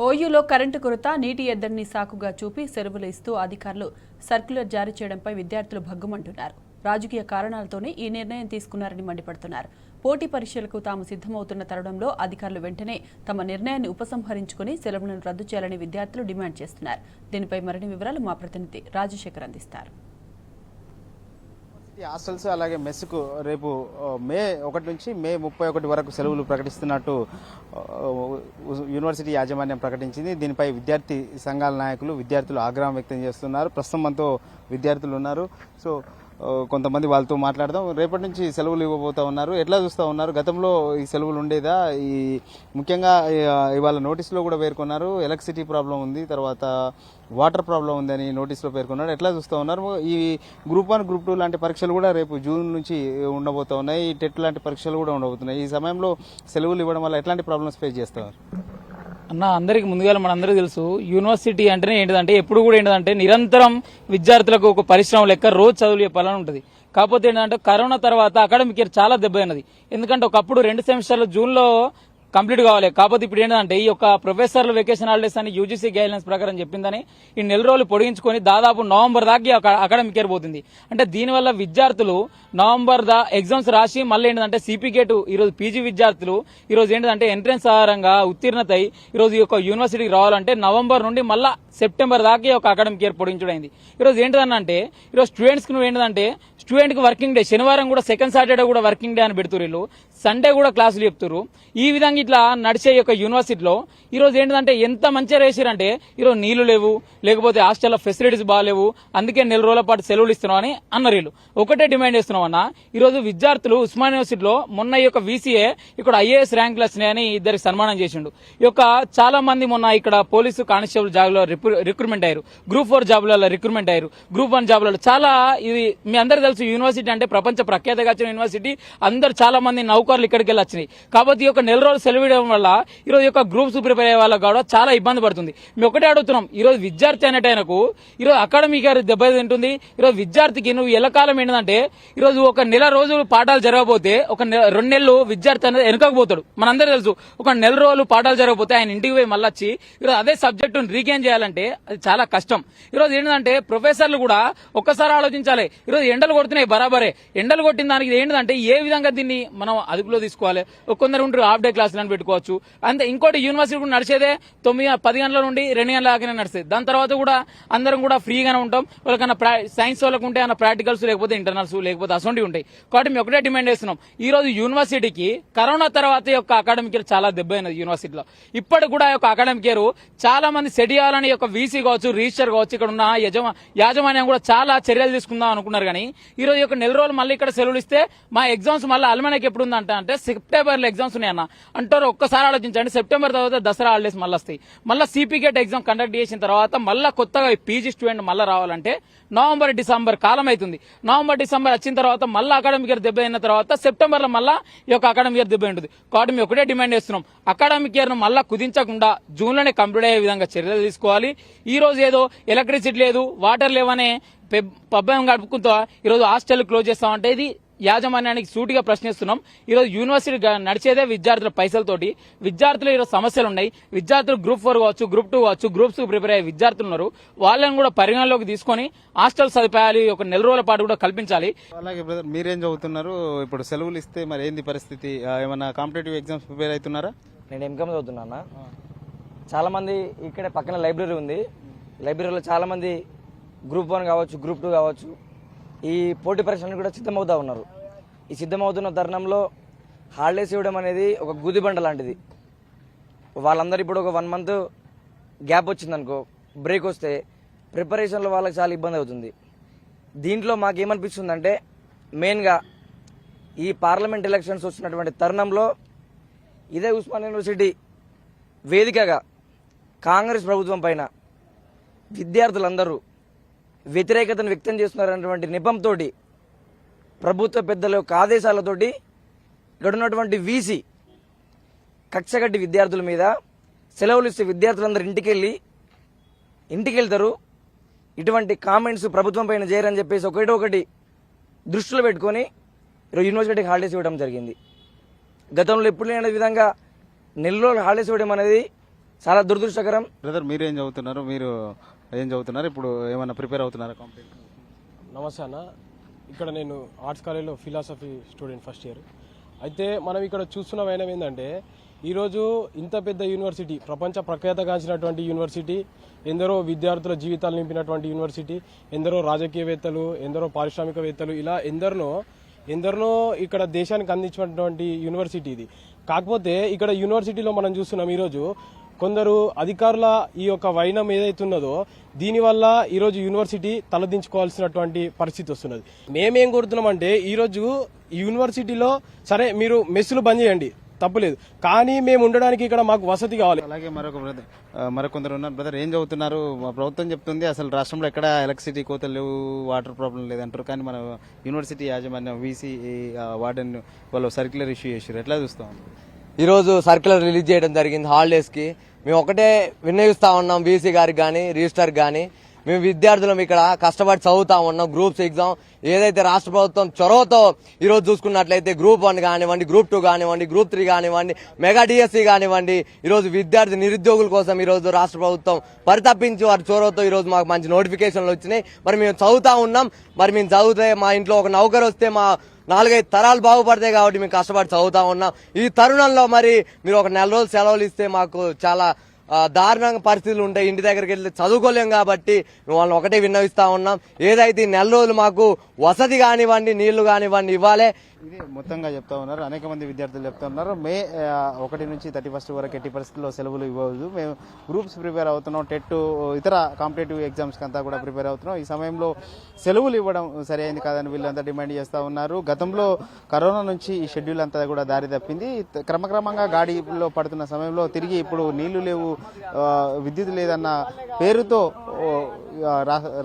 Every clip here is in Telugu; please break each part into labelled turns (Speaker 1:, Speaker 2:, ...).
Speaker 1: ఓయూలో కరెంటు కొరత, నీటి ఎద్దడిని సాకుగా చూపి సెలవులు ఇస్తూ అధికారులు సర్క్యులర్ జారీ చేయడంపై విద్యార్థులు భగ్గుమంటున్నారు. రాజకీయ కారణాలతోనే ఈ నిర్ణయం తీసుకున్నారని మండిపడుతున్నారు. పోటీ పరీక్షలకు తాము సిద్ధమవుతున్న తరుణంలో అధికారులు వెంటనే తమ నిర్ణయాన్ని ఉపసంహరించుకుని సెలవులను రద్దు చేయాలని విద్యార్థులు డిమాండ్ చేస్తున్నారు. దీనిపై మరిన్ని వివరాలు మా ప్రతినిధి రాజశేఖర్ అందిస్తారు.
Speaker 2: హాస్టల్స్ అలాగే మెస్కు రేపు మే 1 నుంచి మే 31 వరకు సెలవులు ప్రకటిస్తున్నట్టు యూనివర్సిటీ యాజమాన్యం ప్రకటించింది. దీనిపై విద్యార్థి సంఘాల నాయకులు విద్యార్థులు ఆగ్రహం వ్యక్తం చేస్తున్నారు. ప్రస్తుతం మనతో విద్యార్థులు ఉన్నారు. సో కొంతమంది వాళ్ళతో మాట్లాడదాం. రేపటి నుంచి సెలవులు ఇవ్వబోతా ఉన్నారు. ఎట్లా చూస్తూ ఉన్నారు? గతంలో ఈ సెలవులు ఉండేదా? ఈ ముఖ్యంగా ఇవాళ నోటీసులో కూడా పేర్కొన్నారు ఎలక్ట్రిసిటీ ప్రాబ్లం ఉంది, తర్వాత వాటర్ ప్రాబ్లం ఉందని నోటీసులో పేర్కొన్నారు. ఎట్లా చూస్తూ ఉన్నారు? ఈ గ్రూప్ 1, గ్రూప్ 2 లాంటి పరీక్షలు కూడా రేపు జూన్ నుంచి ఉండబోతా ఉన్నాయి. టెట్ లాంటి పరీక్షలు కూడా ఉండబోతున్నాయి. ఈ సమయంలో సెలవులు ఇవ్వడం వల్ల ఎట్లాంటి ప్రాబ్లమ్స్ ఫేస్ చేస్తారు
Speaker 3: అన్న? అందరికి ముందుగా మనందరికీ తెలుసు, యూనివర్సిటీ అంటేనే ఏంటంటే ఎప్పుడు కూడా ఏంటంటే నిరంతరం విద్యార్థులకు ఒక పరిశ్రమ లెక్క రోజు చదువులు చెప్పాలని ఉంటుంది. కాకపోతే ఏంటంటే కరోనా తర్వాత అకాడమిక్ ఇయర్ చాలా దెబ్బైనది. ఎందుకంటే ఒకప్పుడు 2 సెమిస్టర్లు జూన్లో కంప్లీట్ కావాలి. కాకపోతే ఇప్పుడు ఏంటంటే ఈ యొక్క ప్రొఫెసర్లు వెకేషన్ హాలిడేస్ అని యూజీసీ గైడ్లైన్స్ ప్రకారం చెప్పిందని ఈ నెల రోజులు పొడిగించుకొని దాదాపు నవంబర్ దాకా అకాడమిక్ ఇయర్ పోతుంది. అంటే దీనివల్ల విద్యార్థులు నవంబర్ ఎగ్జామ్స్ రాసి మళ్ళీ ఏంటంటే సిపికేట్ ఈరోజు పీజీ విద్యార్థులు ఈరోజు ఏంటంటే ఎంట్రెన్స్ ఆధారంగా ఉత్తీర్ణత అయి ఈరోజు ఈ యొక్క యూనివర్సిటీకి రావాలంటే నవంబర్ నుండి మళ్ళా సెప్టెంబర్ దాకా ఈ యొక్క అకాడమిక్ ఇయర్ పొడిగించడైంది. ఈరోజు ఏంటంటే ఈరోజు స్టూడెంట్స్కి నువ్వు ఏంటంటే స్టూడెంట్కి వర్కింగ్ డే, శనివారం కూడా సెకండ్ సాటర్డే కూడా వర్కింగ్ డే అని పెడుతున్నారు. వీళ్ళు సండే కూడా క్లాసులు చెప్తున్నారు. ఈ విధంగా ఇట్లా నడిచే యొక్క యూనివర్సిటీలో ఈరోజు ఏంటంటే ఎంత మంచిగా వేసారంటే ఈరోజు నీళ్లు లేవు, లేకపోతే హాస్టల్లో ఫెసిలిటీస్ బాగాలేవు, అందుకే నెల రోజుల పాటు సెలవులు ఇస్తున్నాం అని అన్నారు. వీళ్ళు ఒకటే డిమాండ్ చేస్తున్నాం అన్న. ఈరోజు విద్యార్థులు ఉస్మానియా యూనివర్సిటీలో మొన్న ఈ యొక్క వీసీఏ ఇక్కడ ఐఏఎస్ ర్యాంకులు వచ్చినాయని ఇద్దరికి సన్మానం చేసిండు. ఈ యొక్క చాలా మంది మొన్న ఇక్కడ పోలీసు కానిస్టేబుల్ జాబ్లో రిక్రూట్మెంట్ అయ్యారు, గ్రూప్ 4 జాబ్లలో రిక్రూట్మెంట్ అయ్యారు, గ్రూప్ 1 జాబ్లలో. చాలా ఇది మీ అందరూ తెలుసు, యూనివర్సిటీ అంటే ప్రపంచ ప్రఖ్యాతగా వచ్చిన యూనివర్సిటీ. అందరు చాలా మంది నౌకర్లు ఇక్కడికి వెళ్ళి వచ్చినాయి. కాబట్టి ఈ యొక్క నెల రోజులు సెలవు ఇవ్వడం వల్ల ఈరోజు యొక్క గ్రూప్స్ ప్రిపేర్ అయ్యే వాళ్ళకి కూడా చాలా ఇబ్బంది పడుతుంది. మేము ఒకటే అడుగుతున్నాం, ఈరోజు విద్యార్థి అనేటైనకు ఈరోజు అకాడమిక్ ఇయర్ దెబ్బతింటుంది. ఈరోజు విద్యార్థికి నువ్వు ఎల్లకాలం ఏంటంటే ఈరోజు ఒక నెల రోజులు పాఠాలు జరగకపోతే ఒక 2 నెలలు విద్యార్థి అనేది వెనుకపోతాడు. మనందరూ తెలుసు, ఒక నెల రోజులు పాఠాలు జరగకపోతే ఆయన ఇంటికి పోయి మళ్ళీ వచ్చి ఈరోజు అదే సబ్జెక్టును రీగెయిన్ చేయాలంటే అది చాలా కష్టం. ఈరోజు ఏంటంటే ప్రొఫెసర్లు కూడా ఒక్కసారి ఆలోచించాలి. ఈరోజు ఎండలు కొడుతున్నాయి బరాబరే. ఎండలు కొట్టిన దానికి ఏంటంటే ఏ విధంగా దీన్ని మనం అదుపులో తీసుకోవాలి. కొందరు ఉంటారు హాఫ్ డే క్లాసులను పెట్టుకోవచ్చు. అంతే. ఇంకోటి యూనివర్సిటీ కూడా నడిచేదే 9-10 గంటల నుండి 2 గంటల దాకా నడిచేది. దాని తర్వాత కూడా అందరం కూడా ఫ్రీగానే ఉంటాం. వాళ్ళకన్నా సైన్స్ వాళ్ళకు ఉంటే అన్న ప్రాక్టికల్స్, లేకపోతే ఇంటర్నల్స్, లేకపోతే అసొంటివి ఉంటాయి. కాబట్టి మేము ఒకటే డిమాండ్ చేస్తున్నాం, ఈ రోజు యూనివర్సిటీకి కరోనా తర్వాత యొక్క అకాడమిక్ ఇయర్ చాలా దెబ్బైనది. యూనివర్సిటీలో ఇప్పటికి కూడా యొక్క అకాడమిక్ ఇయర్ చాలా మంది సెట్ చేయాలని యొక్క వీసీ కావచ్చు, రిజిస్టర్ కావచ్చు, ఇక్కడ ఉన్న యాజమాన్యం కూడా చాలా చర్యలు తీసుకుందాం అనుకున్నారు. కానీ ఈ రోజు యొక్క నెల రోజులు మళ్ళీ ఇక్కడ సెలవులు ఇస్తే మా ఎగ్జామ్స్ మళ్ళీ అల్మనకి ఎప్పుడు ఉందంట అంటే సెప్టెంబర్లో ఎగ్జామ్స్ ఉన్నాయన్న అంటారు. ఒక్కసారి ఆలోచించండి, సెప్టెంబర్ తర్వాత దసరా హాలిడేస్ మళ్ళీ వస్తాయి. మళ్ళీ సిపికేట్ ఎగ్జామ్ కండక్ట్ చేసిన తర్వాత మళ్ళీ కొత్తగా పీజీ స్టూడెంట్ మళ్ళీ రావాలంటే నవంబర్, డిసెంబర్ కాలం అవుతుంది. నవంబర్, డిసెంబర్ వచ్చిన తర్వాత మళ్ళీ అకాడమిక్ ఇయర్ దెబ్బ అయిన తర్వాత సెప్టెంబర్ లో మళ్ళీ ఈ యొక్క అకాడమిక్ ఇయర్ దెబ్బ ఉంటుంది. కాబట్టి మేము ఒకటే డిమాండ్ చేస్తున్నాం, అకాడమిక్ ఇయర్ ను మళ్ళీ కుదించకుండా జూన్ లోనే కంప్లీట్ అయ్యే విధంగా చర్యలు తీసుకోవాలి. ఈ రోజు ఏదో ఎలక్ట్రిసిటీ లేదు, వాటర్ లేవనే పబ్బం గడుపుకుంటూ ఈరోజు హాస్టల్ క్లోజ్ చేస్తామంటే ఇది యాజమాన్యానికి సూటిగా ప్రశ్నిస్తున్నాం. ఈరోజు యూనివర్సిటీ నడిచేదే విద్యార్థుల పైసలతోటి. విద్యార్థులు ఈరోజు సమస్యలు ఉన్నాయి. విద్యార్థులు గ్రూప్ 4 కావచ్చు, గ్రూప్ 2 కావచ్చు, గ్రూప్స్ ప్రిపేర్ అయ్యే విద్యార్థులు ఉన్నారు. వాళ్ళని కూడా పరిగణలోకి తీసుకొని హాస్టల్ సదుపాయాలు ఒక నెల రోజుల పాటు కూడా కల్పించాలి.
Speaker 2: అలాగే బ్రదర్, మీరేం చదువుతున్నారు? ఇప్పుడు సెలవులు ఇస్తే మరి ఏంది పరిస్థితి? ఏమైనా కాంపిటేటివ్ ఎగ్జామ్స్ ప్రిపేర్ అవుతున్నారా?
Speaker 4: నేను ఎంకామ్ చదువుతున్నా. చాలా మంది ఇక్కడే పక్కన లైబ్రరీ ఉంది. లైబ్రరీలో చాలా మంది గ్రూప్ 1 కావచ్చు, గ్రూప్ 2 కావచ్చు, ఈ పోటీ పరీక్షలను కూడా సిద్ధమవుతా ఉన్నారు. ఈ సిద్ధమవుతున్న తరుణంలో హాలిడేస్ ఇవ్వడం అనేది ఒక గుదిబండ లాంటిది. వాళ్ళందరూ ఇప్పుడు ఒక 1 మంత్ గ్యాప్ వచ్చిందనుకో, బ్రేక్ వస్తే ప్రిపరేషన్లో వాళ్ళకి చాలా ఇబ్బంది అవుతుంది. దీంట్లో మాకేమనిపిస్తుందంటే మెయిన్గా ఈ పార్లమెంట్ ఎలక్షన్స్ వచ్చినటువంటి తరుణంలో ఇదే ఉస్మానియా యూనివర్సిటీ వేదికగా కాంగ్రెస్ ప్రభుత్వం పైన విద్యార్థులందరూ వ్యతిరేకతను వ్యక్తం చేస్తున్నారన్నటువంటి నెపంతో ప్రభుత్వ పెద్దల యొక్క ఆదేశాలతోటి ఇక్కడ ఉన్నటువంటి వీసీ కక్షగడ్డి విద్యార్థుల మీద సెలవులు ఇస్తే విద్యార్థులందరూ ఇంటికి వెళ్తారు. ఇటువంటి కామెంట్స్ ప్రభుత్వం పైన చేయరని చెప్పేసి ఒకటి దృష్టిలో పెట్టుకొని ఈరోజు యూనివర్సిటీకి హాలిడేస్ ఇవ్వడం జరిగింది. గతంలో ఎప్పుడు లేని విధంగా నెల రోజులు హాలిడేస్ ఇవ్వడం అనేది చాలా దురదృష్టకరం.
Speaker 2: బ్రదర్ మీరు ఏం చదువుతున్నారు? ఇప్పుడు ఏమైనా ప్రిపేర్ అవుతున్నారా కాంపిటేటివ్?
Speaker 5: నమస్తే అన్న. ఇక్కడ నేను ఆర్ట్స్ కాలేజ్లో ఫిలాసఫీ స్టూడెంట్ ఫస్ట్ ఇయర్. అయితే మనం ఇక్కడ చూస్తున్న వైనం ఏంటంటే ఈరోజు ఇంత పెద్ద యూనివర్సిటీ, ప్రపంచ ప్రఖ్యాతగాంచినటువంటి యూనివర్సిటీ, ఎందరో విద్యార్థుల జీవితాలు నింపినటువంటి యూనివర్సిటీ, ఎందరో రాజకీయవేత్తలు, ఎందరో పారిశ్రామికవేత్తలు, ఇలా ఎందరినో ఇక్కడ దేశానికి అందించినటువంటి యూనివర్సిటీ ఇది. కాకపోతే ఇక్కడ యూనివర్సిటీలో మనం చూస్తున్నాం ఈరోజు కొందరు అధికారుల ఈ యొక్క వైనం ఏదైతున్నదో దీనివల్ల ఈరోజు యూనివర్సిటీ తలదించుకోవాల్సినటువంటి పరిస్థితి వస్తున్నది. మేమేం కోరుతున్నామంటే ఈరోజు యూనివర్సిటీలో సరే మీరు మెస్సులు బంద్ చేయండి, తప్పులేదు, కానీ మేము ఉండడానికి ఇక్కడ మాకు వసతి కావాలి.
Speaker 2: అలాగే మరొకొందరు ఉన్నారు. బ్రదర్ ఏం చదువుతున్నారు? మా ప్రభుత్వం చెప్తుంది అసలు రాష్ట్రంలో ఎక్కడ ఎలక్ట్రిసిటీ కోతలు లేవు, వాటర్ ప్రాబ్లం లేదంటారు. కానీ మన యూనివర్సిటీ యాజమాన్యం వీసీ వార్డెన్ వాళ్ళు సర్క్యులర్ ఇష్యూ చేశారు. ఎట్లా చూస్తాం?
Speaker 6: ఈరోజు సర్క్యులర్ రిలీజ్ చేయడం జరిగింది హాలిడేస్కి. మేము ఒకటే విన్నవిస్తా ఉన్నాం వీసీ గారికి కానీ రిజిస్టర్ కానీ, మేము విద్యార్థులం ఇక్కడ కష్టపడి చదువుతా ఉన్నాం. గ్రూప్స్ ఎగ్జామ్ ఏదైతే రాష్ట్ర ప్రభుత్వం చొరవతో ఈరోజు చూసుకున్నట్లయితే గ్రూప్ 1 కానివ్వండి, గ్రూప్ 2 కానివ్వండి, గ్రూప్ 3 కానివ్వండి, మెగా డిఎస్సి కానివ్వండి, ఈరోజు విద్యార్థి నిరుద్యోగుల కోసం ఈరోజు రాష్ట్ర ప్రభుత్వం పరితపించి వారి చొరవతో ఈరోజు మాకు మంచి నోటిఫికేషన్లు వచ్చినాయి. మరి మేము చదువుతా ఉన్నాం. మరి మేము చదివితే మా ఇంట్లో ఒక నౌకరు వస్తే మా 4-5 తరాలు బాగుపడతాయి కాబట్టి మేము కష్టపడి చదువుతా ఉన్నాం. ఈ తరుణంలో మరి మీరు ఒక 4 రోజులు సెలవులు ఇస్తే మాకు చాలా దారుణంగా పరిస్థితులు ఉంటాయి. ఇంటి దగ్గరికి వెళ్ళి చదువుకోలేం కాబట్టి వాళ్ళని ఒకటే విన్నవిస్తా ఉన్నాం. ఏదైతే 4 రోజులు మాకు వసతి కానివ్వండి, నీళ్లు కానివ్వండి ఇవ్వాలి.
Speaker 2: ఇది మొత్తంగా చెప్తా ఉన్నారు. అనేక మంది విద్యార్థులు చెప్తా ఉన్నారు మే 1 నుంచి 31 వరకు ఎట్టి పరిస్థితుల్లో సెలవులు ఇవ్వదు. మేము గ్రూప్స్ ప్రిపేర్ అవుతున్నాం, టెట్ ఇతర కాంపిటేటివ్ ఎగ్జామ్స్ అంతా కూడా ప్రిపేర్ అవుతున్నాం. ఈ సమయంలో సెలవులు ఇవ్వడం సరైనది కాదని వీళ్ళంతా డిమాండ్ చేస్తూ ఉన్నారు. గతంలో కరోనా నుంచి ఈ షెడ్యూల్ అంతా కూడా దారి తప్పింది. క్రమక్రమంగా గాడిలో పడుతున్న సమయంలో తిరిగి ఇప్పుడు నీళ్లు లేవు, విద్యుత్ లేదన్న పేరుతో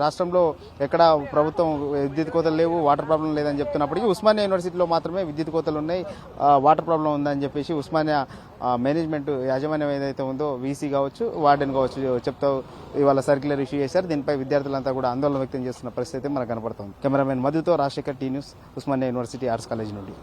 Speaker 2: రాష్ట్రంలో ఎక్కడ ప్రభుత్వం విద్యుత్ కోతలు లేవు, వాటర్ ప్రాబ్లం లేదని చెప్తున్నప్పటికీ ఉస్మానియా యూనివర్సిటీలో మాత్రమే విద్యుత్ కోతలు ఉన్నాయి, వాటర్ ప్రాబ్లం ఉందని చెప్పేసి ఉస్మానియా మేనేజ్మెంట్ యాజమాన్యం ఏదైతే ఉందో వీసీ కావచ్చు, వార్డెన్ కావచ్చు చెప్తూ ఇవాళ సర్క్యులర్ ఇష్యూ చేశారు. దీనిపై విద్యార్థులంతా కూడా ఆందోళన వ్యక్తం చేస్తున్న పరిస్థితి మనకు కనపడుతుంది. కెమెరామెన్ మధుతో Rajasekhar, T news, Osmania university arts college నుండి.